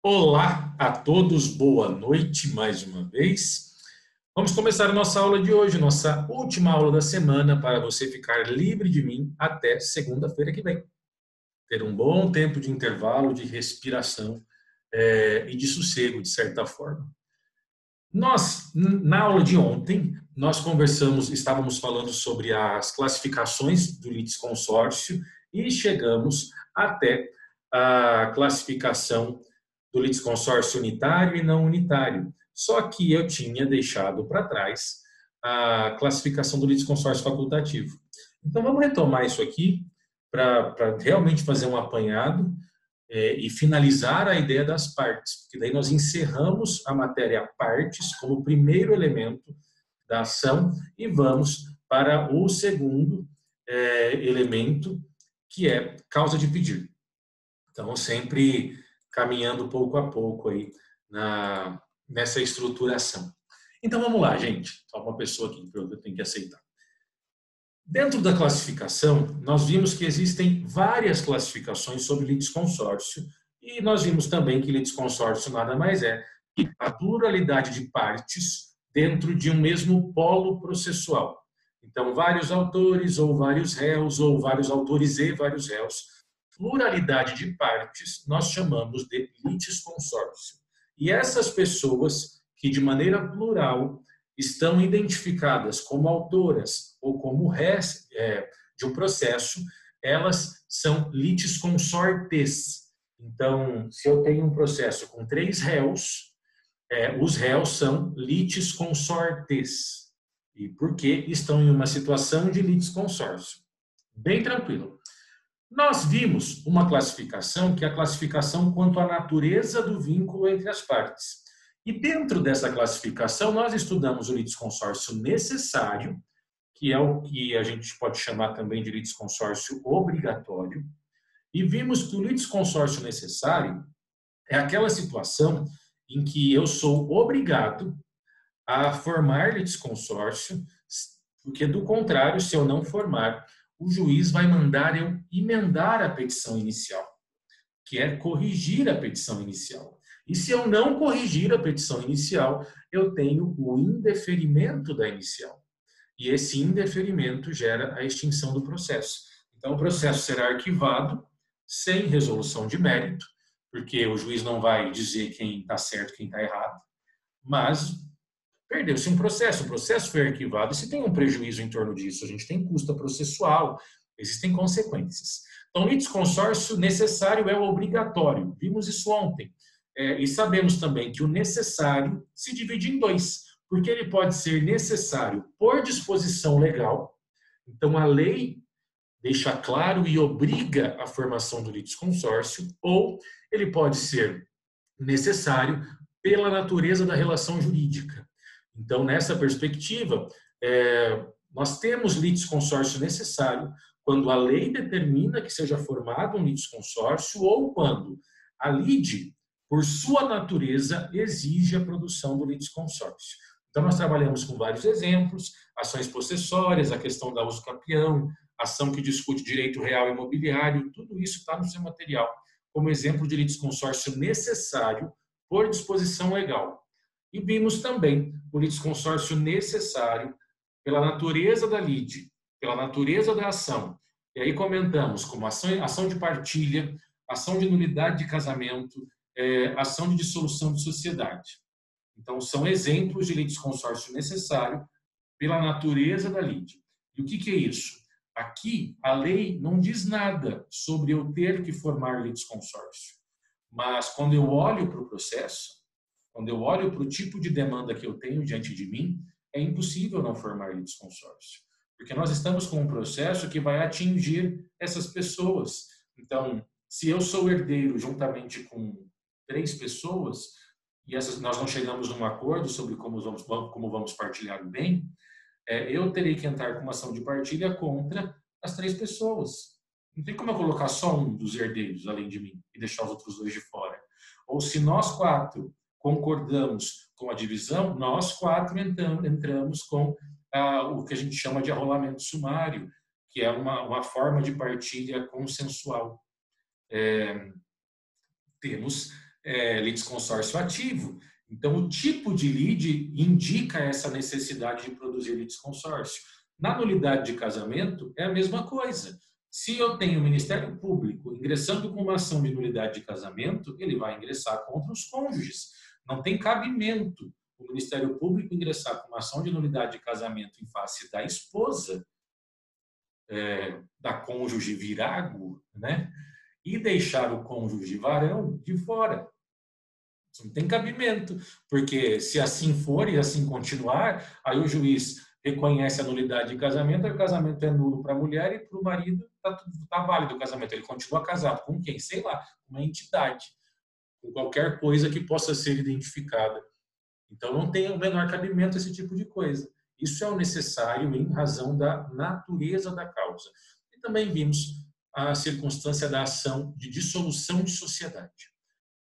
Olá a todos, boa noite mais uma vez. Vamos começar a nossa aula de hoje, nossa última aula da semana, para você ficar livre de mim até segunda-feira que vem. Ter um bom tempo de intervalo, de respiração e de sossego, de certa forma. Na aula de ontem, nós estávamos falando sobre as classificações do litisconsórcio e chegamos até a classificação do litisconsórcio unitário e não unitário. Só que eu tinha deixado para trás a classificação do litisconsórcio facultativo. Então, vamos retomar isso aqui para realmente fazer um apanhado e finalizar a ideia das partes, porque daí nós encerramos a matéria partes como primeiro elemento da ação e vamos para o segundo elemento, que é causa de pedir. Então, sempre caminhando pouco a pouco aí nessa estruturação. Então, vamos lá, gente. Só uma pessoa aqui que eu tenho que aceitar. Dentro da classificação, nós vimos que existem várias classificações sobre litisconsórcio e nós vimos também que litisconsórcio nada mais é que a pluralidade de partes dentro de um mesmo polo processual. Então, vários autores ou vários réus ou vários autores e vários réus. Pluralidade de partes nós chamamos de litisconsórcio. E essas pessoas que de maneira plural estão identificadas como autoras ou como réis de um processo, elas são litisconsortes. Então, se eu tenho um processo com 3 réus, os réus são litisconsortes. E porque estão em uma situação de litisconsórcio. Bem tranquilo. Nós vimos uma classificação, que é a classificação quanto à natureza do vínculo entre as partes. E dentro dessa classificação, nós estudamos o litisconsórcio necessário, que é o que a gente pode chamar também de litisconsórcio obrigatório, e vimos que o litisconsórcio necessário é aquela situação em que eu sou obrigado a formar litisconsórcio, porque do contrário, se eu não formar, o juiz vai mandar eu emendar a petição inicial, que é corrigir a petição inicial. E se eu não corrigir a petição inicial, eu tenho o indeferimento da inicial. E esse indeferimento gera a extinção do processo. Então, o processo será arquivado sem resolução de mérito, porque o juiz não vai dizer quem está certo e quem está errado, mas perdeu-se um processo, o processo foi arquivado, e se tem um prejuízo em torno disso, a gente tem custo processual, existem consequências. Então, litisconsórcio necessário é o obrigatório, vimos isso ontem. E sabemos também que o necessário se divide em 2, porque ele pode ser necessário por disposição legal, então a lei deixa claro e obriga a formação do litisconsórcio, ou ele pode ser necessário pela natureza da relação jurídica. Então, nessa perspectiva, nós temos litisconsórcio necessário quando a lei determina que seja formado um litisconsórcio ou quando a lide, por sua natureza, exige a produção do litisconsórcio. Então, nós trabalhamos com vários exemplos, ações possessórias, a questão da uso capião, ação que discute direito real imobiliário, tudo isso está no seu material, como exemplo de litisconsórcio necessário por disposição legal. E vimos também o litisconsórcio necessário pela natureza da lide, pela natureza da ação. E aí comentamos como ação de partilha, ação de nulidade de casamento, ação de dissolução de sociedade. Então, são exemplos de litisconsórcio necessário pela natureza da lide. E o que é isso? Aqui, a lei não diz nada sobre eu ter que formar litisconsórcio. Mas, quando eu olho para o processo, quando eu olho para o tipo de demanda que eu tenho diante de mim, é impossível não formar litisconsórcio. Porque nós estamos com um processo que vai atingir essas pessoas. Então, se eu sou herdeiro juntamente com 3 pessoas, e nós não chegamos num acordo sobre como vamos partilhar o bem, eu terei que entrar com uma ação de partilha contra as 3 pessoas. Não tem como eu colocar só um dos herdeiros, além de mim, e deixar os outros 2 de fora. Ou se nós 4 concordamos com a divisão, nós 4 entramos com o que a gente chama de arrolamento sumário, que é uma forma de partilha consensual. Temos litisconsórcio ativo. Então, o tipo de lide indica essa necessidade de produzir litisconsórcio. Na nulidade de casamento, é a mesma coisa. Se eu tenho o Ministério Público ingressando com uma ação de nulidade de casamento, ele vai ingressar contra os cônjuges. Não tem cabimento o Ministério Público ingressar com uma ação de nulidade de casamento em face da esposa, da cônjuge virago, né? E deixar o cônjuge varão de fora. Isso não tem cabimento, porque se assim for e assim continuar, aí o juiz reconhece a nulidade de casamento, aí o casamento é nulo para a mulher e para o marido tá válido o casamento. Ele continua casado com quem? Sei lá, uma entidade, com qualquer coisa que possa ser identificada. Então não tem o menor cabimento esse tipo de coisa. Isso é o necessário em razão da natureza da causa. E também vimos a circunstância da ação de dissolução de sociedade,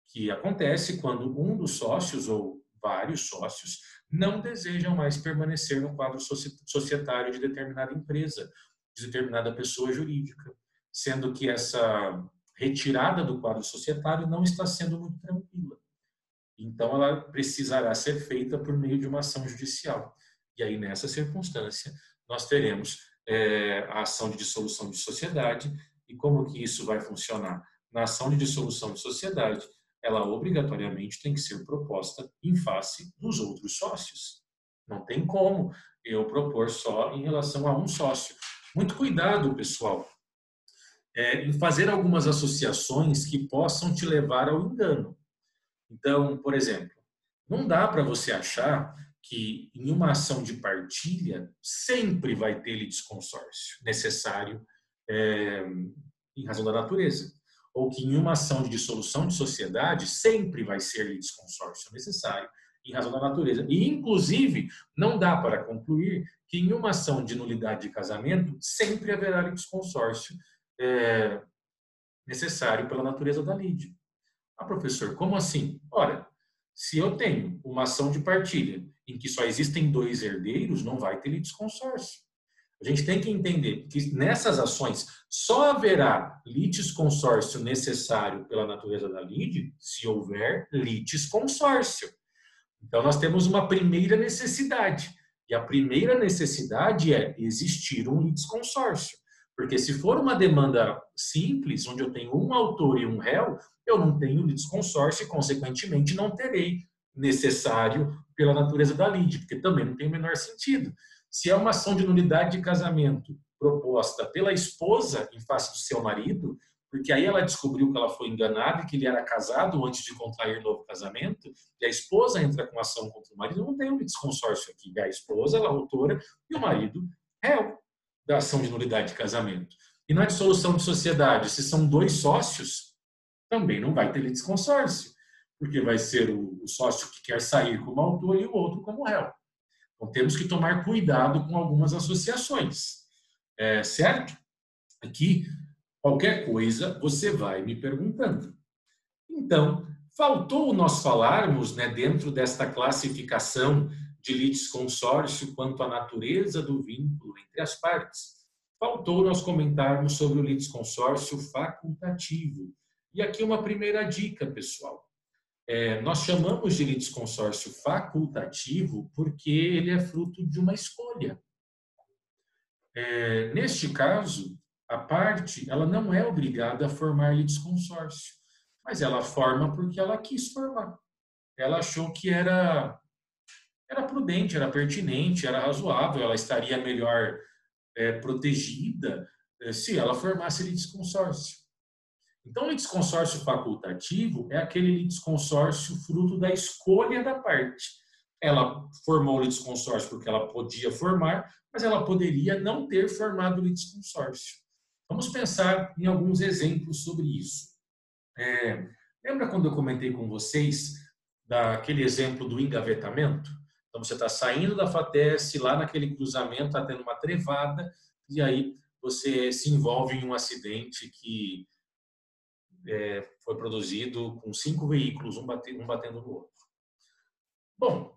que acontece quando um dos sócios ou vários sócios não desejam mais permanecer no quadro societário de determinada empresa, de determinada pessoa jurídica, sendo que essa retirada do quadro societário não está sendo muito tranquila. Então, ela precisará ser feita por meio de uma ação judicial. E aí, nessa circunstância, nós teremos a ação de dissolução de sociedade. E como que isso vai funcionar? Na ação de dissolução de sociedade, ela obrigatoriamente tem que ser proposta em face dos outros sócios. Não tem como eu propor só em relação a um sócio. Muito cuidado, pessoal, em fazer algumas associações que possam te levar ao engano. Então, por exemplo, não dá para você achar que em uma ação de partilha sempre vai ter litisconsórcio necessário em razão da natureza. Ou que em uma ação de dissolução de sociedade sempre vai ser litisconsórcio necessário em razão da natureza. E, inclusive, não dá para concluir que em uma ação de nulidade de casamento sempre haverá litisconsórcio necessário pela natureza da lide. Ah, professor, como assim? Ora, se eu tenho uma ação de partilha em que só existem dois herdeiros, não vai ter litisconsórcio. A gente tem que entender que nessas ações só haverá litisconsórcio necessário pela natureza da lide se houver litisconsórcio. Então, nós temos uma primeira necessidade. E a primeira necessidade é existir um litisconsórcio. Porque se for uma demanda simples, onde eu tenho um autor e um réu, eu não tenho litisconsórcio e, consequentemente, não terei necessário pela natureza da lide, porque também não tem o menor sentido. Se é uma ação de nulidade de casamento proposta pela esposa em face do seu marido, porque aí ela descobriu que ela foi enganada e que ele era casado antes de contrair novo casamento, e a esposa entra com ação contra o marido, não tem um litisconsórcio aqui. A esposa, ela é autora, e o marido, réu da ação de nulidade de casamento. E na dissolução de sociedade, se são dois sócios, também não vai ter litisconsórcio, porque vai ser o sócio que quer sair como autor e o outro como réu. Então, temos que tomar cuidado com algumas associações, certo? Aqui, qualquer coisa, você vai me perguntando. Então, faltou nós falarmos, né, dentro desta classificação de litisconsórcio quanto à natureza do vínculo entre as partes, faltou nós comentarmos sobre o litisconsórcio facultativo. E aqui uma primeira dica, pessoal. Nós chamamos de litisconsórcio facultativo porque ele é fruto de uma escolha. Neste caso, a parte ela não é obrigada a formar litisconsórcio, mas ela forma porque ela quis formar. Ela achou que era prudente, era pertinente, era razoável, ela estaria melhor protegida se ela formasse litisconsórcio. Então, o litisconsórcio facultativo é aquele litisconsórcio fruto da escolha da parte. Ela formou o litisconsórcio porque ela podia formar, mas ela poderia não ter formado o litisconsórcio. Vamos pensar em alguns exemplos sobre isso. Lembra quando eu comentei com vocês daquele exemplo do engavetamento? Então, você está saindo da FATES, lá naquele cruzamento, está tendo uma trevada, e aí você se envolve em um acidente que foi produzido com 5 veículos, um batendo no outro. Bom,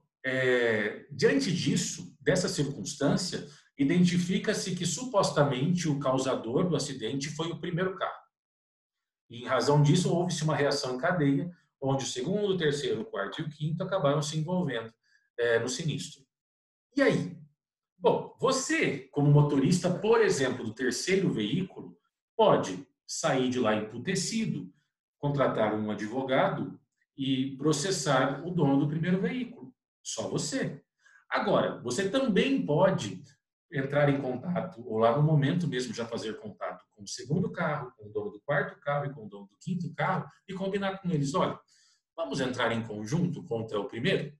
diante disso, dessa circunstância, identifica-se que supostamente o causador do acidente foi o primeiro carro. E, em razão disso, houve-se uma reação em cadeia, onde o segundo, o terceiro, o quarto e o quinto acabaram se envolvendo no sinistro. E aí? Bom, você, como motorista, por exemplo, do terceiro veículo, pode sair de lá emputecido, contratar um advogado e processar o dono do primeiro veículo. Só você. Agora, você também pode entrar em contato, ou lá no momento mesmo já fazer contato com o segundo carro, com o dono do quarto carro e com o dono do quinto carro e combinar com eles, olha, vamos entrar em conjunto contra o primeiro?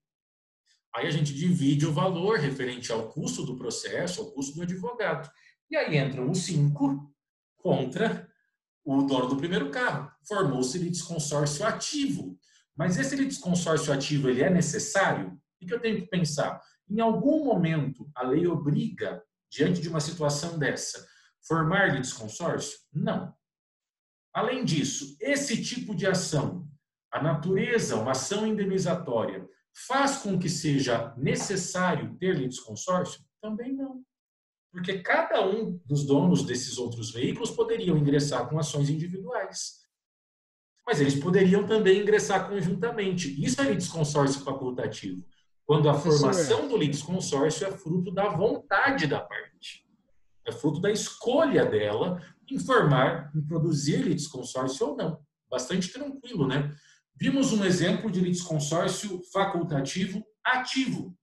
Aí a gente divide o valor referente ao custo do processo, ao custo do advogado. E aí entram os 5 contra o dono do primeiro carro. Formou-se litisconsórcio ativo. Mas esse litisconsórcio ativo, ele é necessário? O que eu tenho que pensar? Em algum momento, a lei obriga, diante de uma situação dessa, formar litisconsórcio? Não. Além disso, esse tipo de ação, a natureza, uma ação indenizatória, faz com que seja necessário ter litisconsórcio? Também não. Porque cada um dos donos desses outros veículos poderiam ingressar com ações individuais. Mas eles poderiam também ingressar conjuntamente. Isso é litisconsórcio facultativo. Quando a Professor, formação do litisconsórcio é fruto da vontade da parte. É fruto da escolha dela em formar, em produzir litisconsórcio ou não. Bastante tranquilo, né? Vimos um exemplo de litisconsórcio facultativo ativo.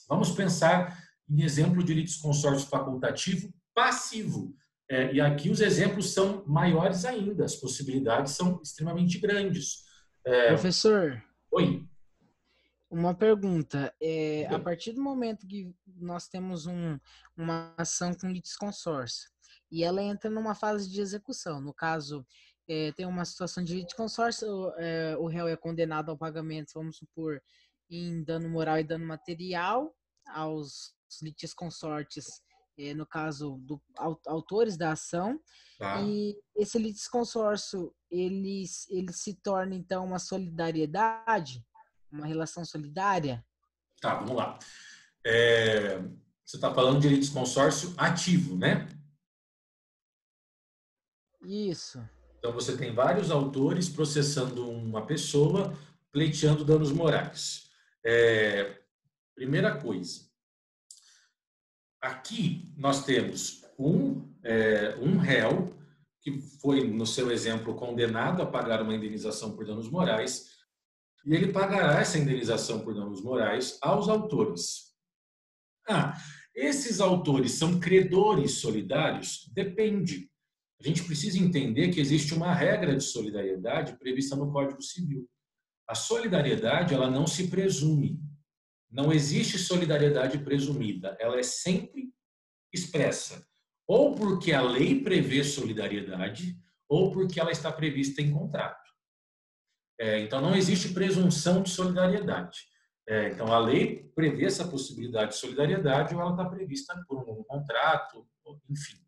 Vamos pensar em exemplo de litisconsórcio facultativo passivo. E aqui os exemplos são maiores ainda, as possibilidades são extremamente grandes. professor, Oi, uma pergunta. A diga. partir do momento que nós temos uma ação com litisconsórcio e ela entra numa fase de execução, no caso, tem uma situação de litisconsórcio, o réu é condenado ao pagamento, vamos supor, em dano moral e dano material aos litisconsortes, no caso, autores da ação, Tá, e esse litisconsórcio, ele se torna, então, uma solidariedade, uma relação solidária? tá, vamos lá. Você está falando de litisconsórcio ativo, né? Isso. Então você tem vários autores processando uma pessoa, pleiteando danos morais. Primeira coisa, aqui nós temos um réu que foi, no seu exemplo, condenado a pagar uma indenização por danos morais, e ele pagará essa indenização por danos morais aos autores. Ah, esses autores são credores solidários? Depende. A gente precisa entender que existe uma regra de solidariedade prevista no Código Civil. A solidariedade, ela não se presume. Não existe solidariedade presumida. Ela é sempre expressa. Ou porque a lei prevê solidariedade, ou porque ela está prevista em contrato. Então, não existe presunção de solidariedade. Então, a lei prevê essa possibilidade de solidariedade ou ela está prevista por um contrato, enfim.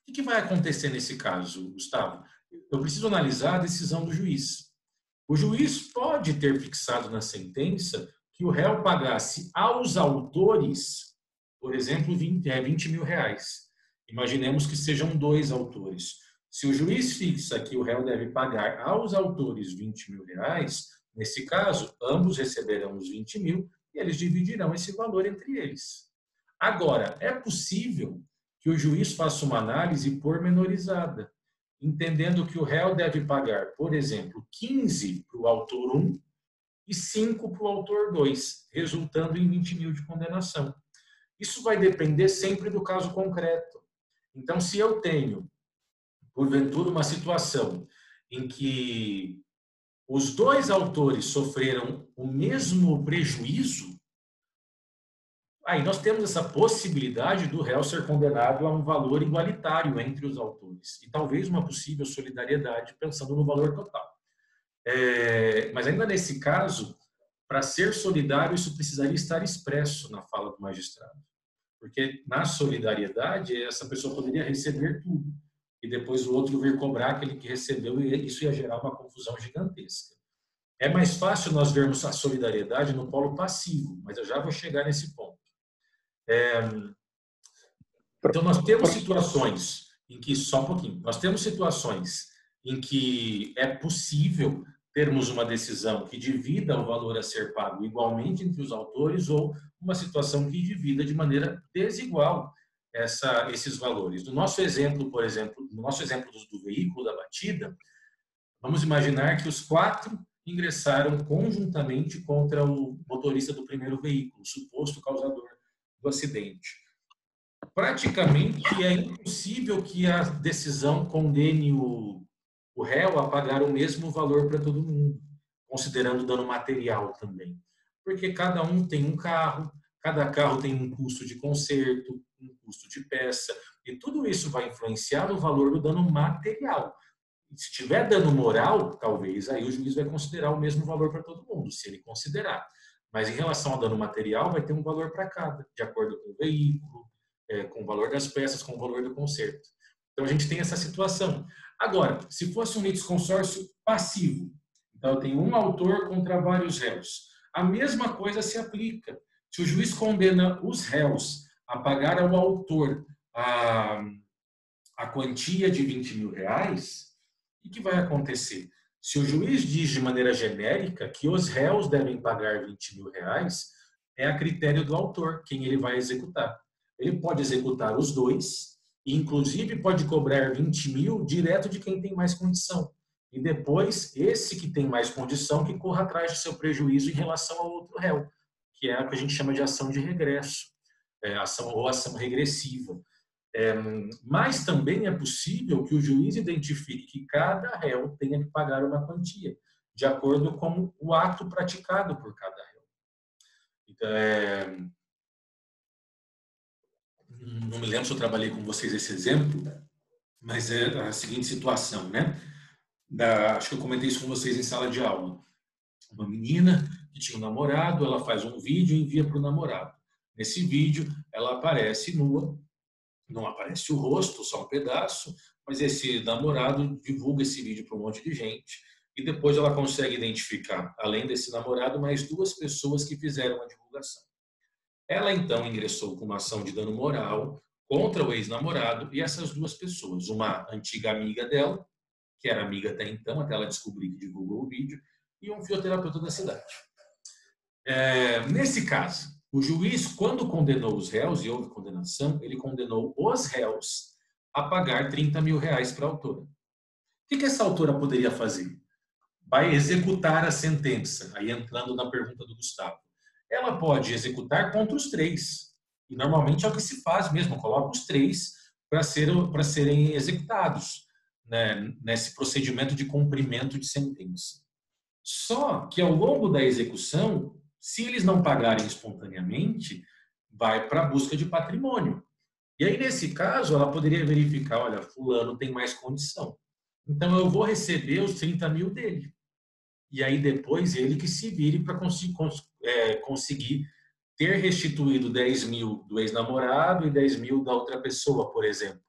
O que vai acontecer nesse caso, Gustavo? Eu preciso analisar a decisão do juiz. O juiz pode ter fixado na sentença que o réu pagasse aos autores, por exemplo, 20 mil reais. Imaginemos que sejam 2 autores. Se o juiz fixa que o réu deve pagar aos autores 20 mil reais, nesse caso, ambos receberão os 20 mil e eles dividirão esse valor entre eles. Agora, é possível que o juiz faça uma análise pormenorizada, entendendo que o réu deve pagar, por exemplo, 15 para o autor 1 e 5 para o autor 2, resultando em 20 mil de condenação. Isso vai depender sempre do caso concreto. Então, se eu tenho, porventura, uma situação em que os 2 autores sofreram o mesmo prejuízo, aí nós temos essa possibilidade do réu ser condenado a um valor igualitário entre os autores e talvez uma possível solidariedade pensando no valor total. Mas ainda nesse caso, para ser solidário, isso precisaria estar expresso na fala do magistrado. Porque na solidariedade, essa pessoa poderia receber tudo e depois o outro vir cobrar aquele que recebeu e isso ia gerar uma confusão gigantesca. É mais fácil nós vermos a solidariedade no polo passivo, mas eu já vou chegar nesse ponto. Então, nós temos situações em que, só um pouquinho, nós temos situações em que é possível termos uma decisão que divida o valor a ser pago igualmente entre os autores ou uma situação que divida de maneira desigual esses valores. No nosso exemplo, por exemplo, no nosso exemplo do veículo da batida, vamos imaginar que os 4 ingressaram conjuntamente contra o motorista do primeiro veículo, suposto causador do acidente. Praticamente é impossível que a decisão condene o réu a pagar o mesmo valor para todo mundo, considerando dano material também. Porque cada um tem um carro, cada carro tem um custo de conserto, um custo de peça, e tudo isso vai influenciar no valor do dano material. Se tiver dano moral, talvez aí o juiz vai considerar o mesmo valor para todo mundo, se ele considerar. Mas em relação ao dano material, vai ter um valor para cada, de acordo com o veículo, com o valor das peças, com o valor do conserto. Então a gente tem essa situação. Agora, se fosse um litisconsórcio passivo, então eu tenho um autor contra vários réus, a mesma coisa se aplica. Se o juiz condena os réus a pagar ao autor a quantia de 20 mil reais, o que vai acontecer? Se o juiz diz de maneira genérica que os réus devem pagar 20 mil reais, é a critério do autor quem ele vai executar. Ele pode executar os dois, e inclusive pode cobrar 20 mil direto de quem tem mais condição. E depois, esse que tem mais condição que corra atrás do seu prejuízo em relação ao outro réu, que é o que a gente chama de ação de regresso, ação regressiva. Mas também é possível que o juiz identifique que cada réu tenha que pagar uma quantia, de acordo com o ato praticado por cada réu. Então, não me lembro se eu trabalhei com vocês esse exemplo, mas é a seguinte situação, né? Acho que eu comentei isso com vocês em sala de aula. Uma menina que tinha um namorado, ela faz um vídeo e envia para o namorado. Nesse vídeo, ela aparece nua, não aparece o rosto, só um pedaço, mas esse namorado divulga esse vídeo para um monte de gente e depois ela consegue identificar, além desse namorado, mais 2 pessoas que fizeram a divulgação. Ela então ingressou com uma ação de dano moral contra o ex-namorado e essas 2 pessoas, uma antiga amiga dela, que era amiga até então, até ela descobrir que divulgou o vídeo, e um fisioterapeuta da cidade. Nesse caso, o juiz, quando condenou os réus, e houve condenação, ele condenou os réus a pagar 30 mil reais para a autora. O que essa autora poderia fazer? Vai executar a sentença, aí entrando na pergunta do Gustavo. Ela pode executar contra os 3. E normalmente é o que se faz mesmo, coloca os 3 para serem executados, né, nesse procedimento de cumprimento de sentença. Só que ao longo da execução, se eles não pagarem espontaneamente, vai para a busca de patrimônio. E aí, nesse caso, ela poderia verificar, olha, fulano tem mais condição. Então, eu vou receber os 30 mil dele. E aí, depois, ele que se vire para conseguir ter restituído 10 mil do ex-namorado e 10 mil da outra pessoa, por exemplo.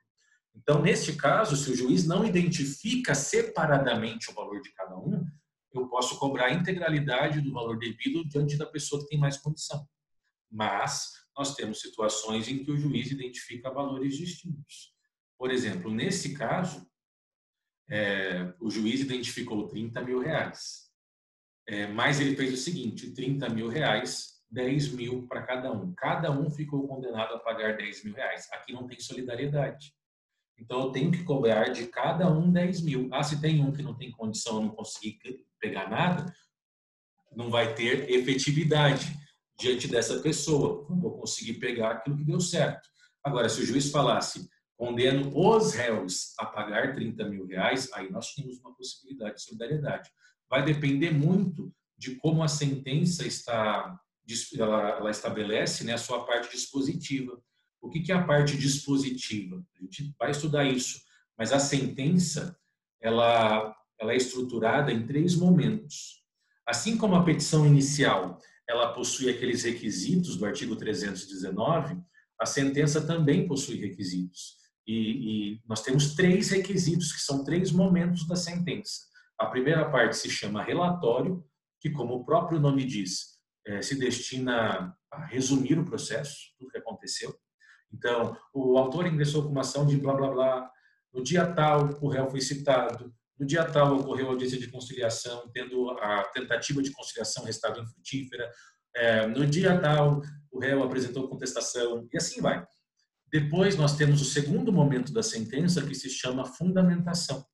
Então, neste caso, se o juiz não identifica separadamente o valor de cada um, eu posso cobrar a integralidade do valor devido diante da pessoa que tem mais condição. Mas nós temos situações em que o juiz identifica valores distintos. Por exemplo, nesse caso, o juiz identificou 30 mil reais. Mas ele fez o seguinte, 30 mil reais, 10 mil para cada um. Cada um ficou condenado a pagar 10 mil reais. Aqui não tem solidariedade. Então, eu tenho que cobrar de cada um 10 mil. Se tem um que não tem condição, não conseguir pegar nada, não vai ter efetividade diante dessa pessoa. Não vou conseguir pegar aquilo que deu certo. Agora, se o juiz falasse, condeno os réus a pagar 30 mil reais, aí nós temos uma possibilidade de solidariedade. Vai depender muito de como a sentença ela estabelece, né, a sua parte dispositiva. O que é a parte dispositiva? A gente vai estudar isso, mas a sentença ela é estruturada em 3 momentos. Assim como a petição inicial ela possui aqueles requisitos do artigo 319, a sentença também possui requisitos. E nós temos 3 requisitos, que são 3 momentos da sentença. A primeira parte se chama relatório, que, como o próprio nome diz, se destina a resumir o processo, tudo que aconteceu. Então, o autor ingressou com uma ação de blá, blá, blá. No dia tal, o réu foi citado. no dia tal ocorreu a audiência de conciliação, tendo a tentativa de conciliação resultado infrutífera, no dia tal o réu apresentou contestação, e assim vai. Depois nós temos o segundo momento da sentença, que se chama fundamentação.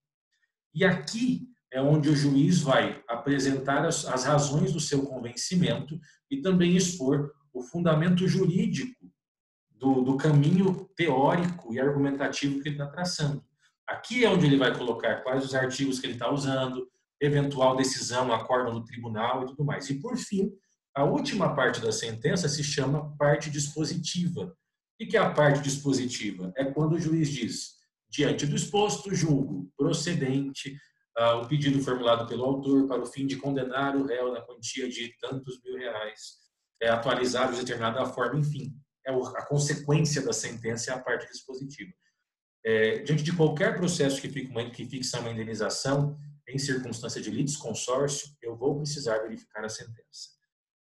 E aqui é onde o juiz vai apresentar as razões do seu convencimento e também expor o fundamento jurídico do caminho teórico e argumentativo que ele está traçando. Aqui é onde ele vai colocar quais os artigos que ele está usando, eventual decisão, acordo no tribunal e tudo mais. E, por fim, a última parte da sentença se chama parte dispositiva. O que é a parte dispositiva? É quando o juiz diz, diante do exposto, julgo procedente o pedido formulado pelo autor para o fim de condenar o réu na quantia de tantos mil reais, atualizado de determinada forma, enfim. A consequência da sentença é a parte dispositiva. Diante de qualquer processo que fixa uma indenização em circunstância de litisconsórcio, eu vou precisar verificar a sentença.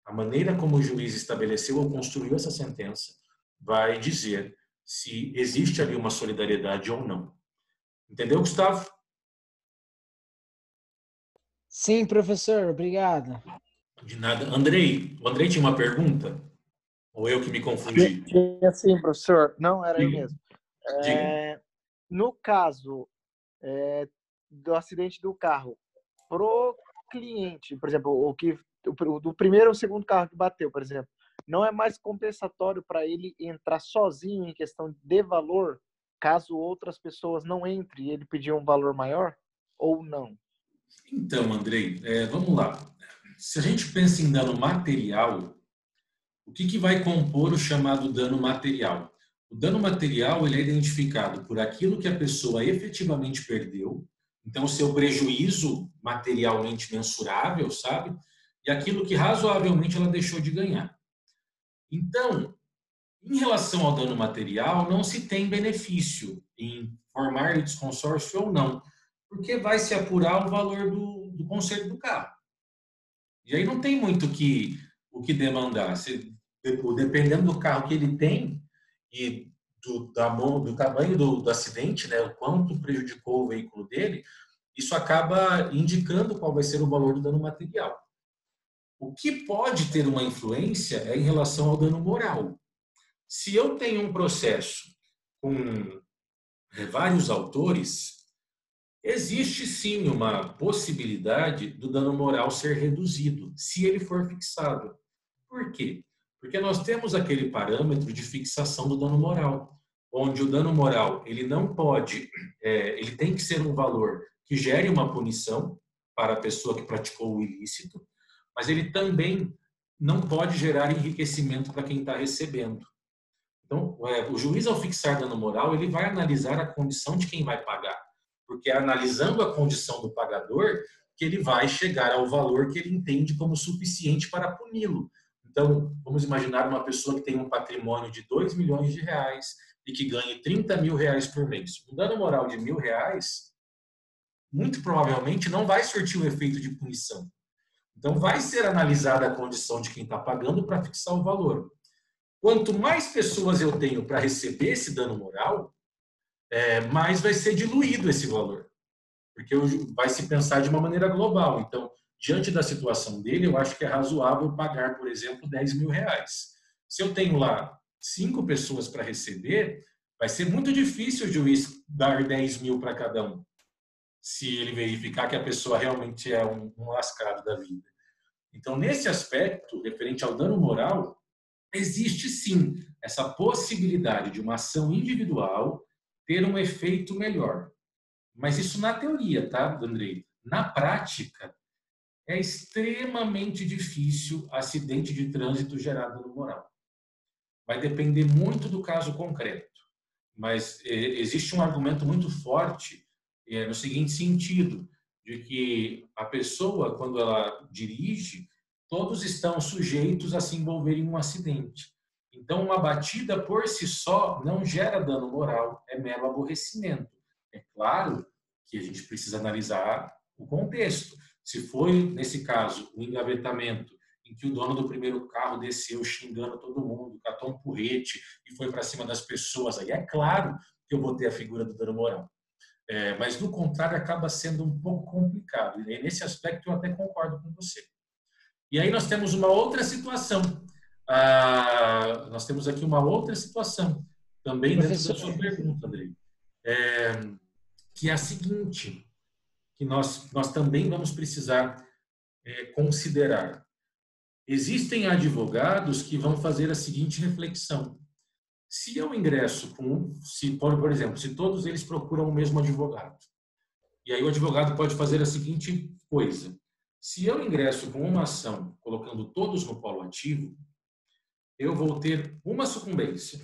A maneira como o juiz estabeleceu ou construiu essa sentença vai dizer se existe ali uma solidariedade ou não. Entendeu, Gustavo? Sim, professor, obrigado. De nada. Andrei, o Andrei tinha uma pergunta? Ou eu que me confundi? Tinha sim, professor. Não, era eu Diga. mesmo. Diga. No caso do acidente do carro, pro cliente, por exemplo, do primeiro ou segundo carro que bateu, por exemplo, não é mais compensatório para ele entrar sozinho em questão de valor, caso outras pessoas não entrem e ele pedir um valor maior, ou não? Então, Andrei, vamos lá. Se a gente pensa em dano material, o que vai compor o chamado dano material? O dano material ele é identificado por aquilo que a pessoa efetivamente perdeu, então o seu prejuízo materialmente mensurável, sabe? E aquilo que razoavelmente ela deixou de ganhar. Então, em relação ao dano material, não se tem benefício em formar litisconsórcio ou não, porque vai se apurar o valor do conserto do carro. E aí não tem muito o que demandar. Dependendo do carro que ele tem e do tamanho do acidente, né, o quanto prejudicou o veículo dele, isso acaba indicando qual vai ser o valor do dano material. O que pode ter uma influência é em relação ao dano moral. Se eu tenho um processo com vários autores, existe sim uma possibilidade do dano moral ser reduzido, se ele for fixado. Por quê? Porque nós temos aquele parâmetro de fixação do dano moral, onde o dano moral ele não pode, ele tem que ser um valor que gere uma punição para a pessoa que praticou o ilícito, mas ele também não pode gerar enriquecimento para quem está recebendo. Então, o juiz, ao fixar dano moral, ele vai analisar a condição de quem vai pagar, porque é analisando a condição do pagador que ele vai chegar ao valor que ele entende como suficiente para puni-lo. Então, vamos imaginar uma pessoa que tem um patrimônio de 2 milhões de reais e que ganhe 30 mil reais por mês. Um dano moral de R$1.000, muito provavelmente, não vai surtir o efeito de punição. Então, vai ser analisada a condição de quem está pagando para fixar o valor. Quanto mais pessoas eu tenho para receber esse dano moral, mais vai ser diluído esse valor. Porque vai se pensar de uma maneira global. Então, diante da situação dele, eu acho que é razoável pagar, por exemplo, 10 mil reais. Se eu tenho lá 5 pessoas para receber, vai ser muito difícil o juiz dar 10 mil para cada um, se ele verificar que a pessoa realmente é um lascado da vida. Então, nesse aspecto, referente ao dano moral, existe sim essa possibilidade de uma ação individual ter um efeito melhor. Mas isso na teoria, tá, Andrei? Na prática, é extremamente difícil acidente de trânsito gerar dano moral. Vai depender muito do caso concreto. Mas existe um argumento muito forte no seguinte sentido, de que a pessoa, quando ela dirige, todos estão sujeitos a se envolver em um acidente. Então, uma batida por si só não gera dano moral, é mero aborrecimento. É claro que a gente precisa analisar o contexto. Se foi, nesse caso, o engavetamento, em que o dono do primeiro carro desceu xingando todo mundo, catou um porrete e foi para cima das pessoas, aí é claro que eu vou ter a figura do dano moral. Mas, do contrário, acaba sendo um pouco complicado. E nesse aspecto, eu até concordo com você. E aí nós temos uma outra situação. Nós temos aqui uma outra situação, também dentro da sua pergunta, Andrei. Que é a seguinte, que nós também vamos precisar considerar. Existem advogados que vão fazer a seguinte reflexão. Se eu ingresso por exemplo, se todos eles procuram o mesmo advogado, e aí o advogado pode fazer a seguinte coisa. Se eu ingresso com uma ação, colocando todos no polo ativo, eu vou ter uma sucumbência.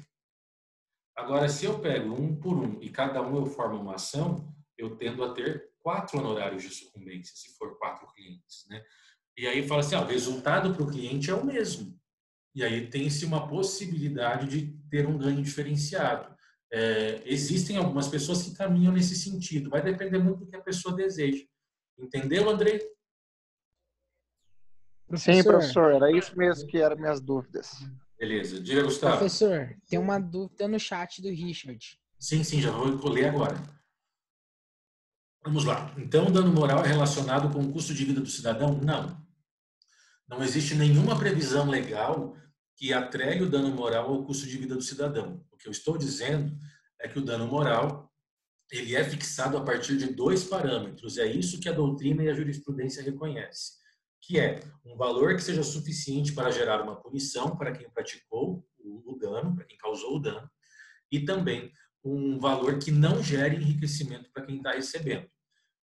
Agora, se eu pego um por um e cada um eu formo uma ação, eu tendo a ter 4 honorários de sucumbência, se for 4 clientes, né? E aí fala assim, o resultado para o cliente é o mesmo. E aí tem-se uma possibilidade de ter um ganho diferenciado. Existem algumas pessoas que caminham nesse sentido. Vai depender muito do que a pessoa deseja. Entendeu, Andrei? Sim, professor. Era isso mesmo que eram minhas dúvidas. Beleza. Diga, Gustavo. Professor, tem uma dúvida no chat do Richard. Sim, já vou ler agora. Vamos lá. Então, o dano moral é relacionado com o custo de vida do cidadão? Não. Não existe nenhuma previsão legal que atrele o dano moral ao custo de vida do cidadão. O que eu estou dizendo é que o dano moral ele é fixado a partir de 2 parâmetros. É isso que a doutrina e a jurisprudência reconhecem, que é um valor que seja suficiente para gerar uma punição para quem praticou o dano, para quem causou o dano, e também um valor que não gere enriquecimento para quem está recebendo.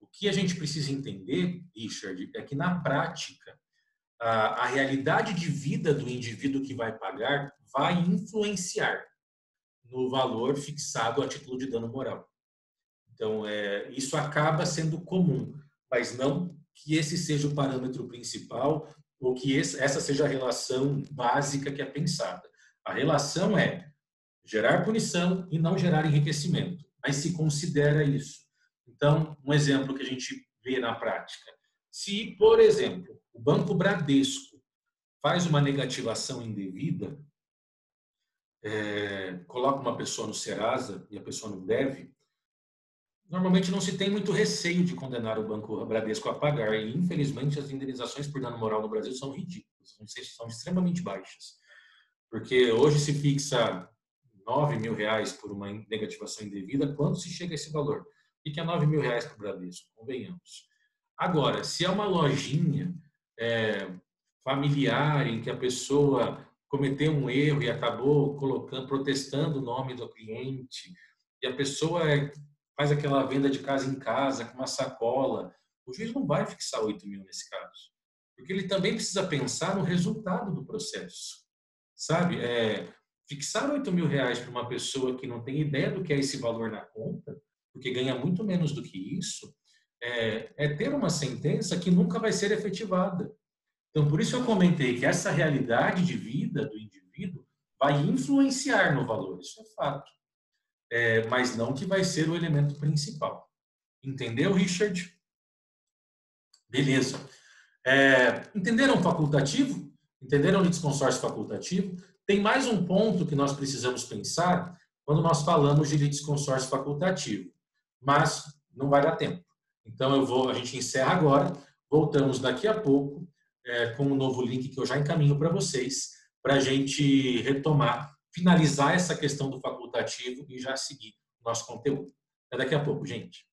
O que a gente precisa entender, Richard, é que na prática, a realidade de vida do indivíduo que vai pagar vai influenciar no valor fixado a título de dano moral. Então, isso acaba sendo comum, mas não que esse seja o parâmetro principal ou que essa seja a relação básica que é pensada. A relação é gerar punição e não gerar enriquecimento, mas se considera isso. Então, um exemplo que a gente vê na prática. Se, por exemplo, o Banco Bradesco faz uma negativação indevida, coloca uma pessoa no Serasa e a pessoa não deve, normalmente não se tem muito receio de condenar o Banco Bradesco a pagar. E, infelizmente, as indenizações por dano moral no Brasil são ridículas, são extremamente baixas. Porque hoje se fixa R$9.000 por uma negativação indevida, quando se chega a esse valor? O que é R$9.000 para o Bradesco? Convenhamos. Agora, se é uma lojinha familiar em que a pessoa cometeu um erro e acabou protestando o nome do cliente, e a pessoa faz aquela venda de casa em casa com uma sacola, o juiz não vai fixar 8.000 nesse caso, porque ele também precisa pensar no resultado do processo, sabe? Fixar R$8.000 para uma pessoa que não tem ideia do que é esse valor na conta, porque ganha muito menos do que isso, ter uma sentença que nunca vai ser efetivada. Então, por isso eu comentei que essa realidade de vida do indivíduo vai influenciar no valor, isso é fato. Mas não que vai ser o elemento principal. Entendeu, Richard? Beleza. Entenderam o facultativo? Entenderam o litisconsórcio facultativo? Tem mais um ponto que nós precisamos pensar quando nós falamos de litisconsórcio facultativo, mas não vai dar tempo. Então, a gente encerra agora, voltamos daqui a pouco com um novo link que eu já encaminho para vocês, para a gente retomar, finalizar essa questão do facultativo e já seguir o nosso conteúdo. Até daqui a pouco, gente.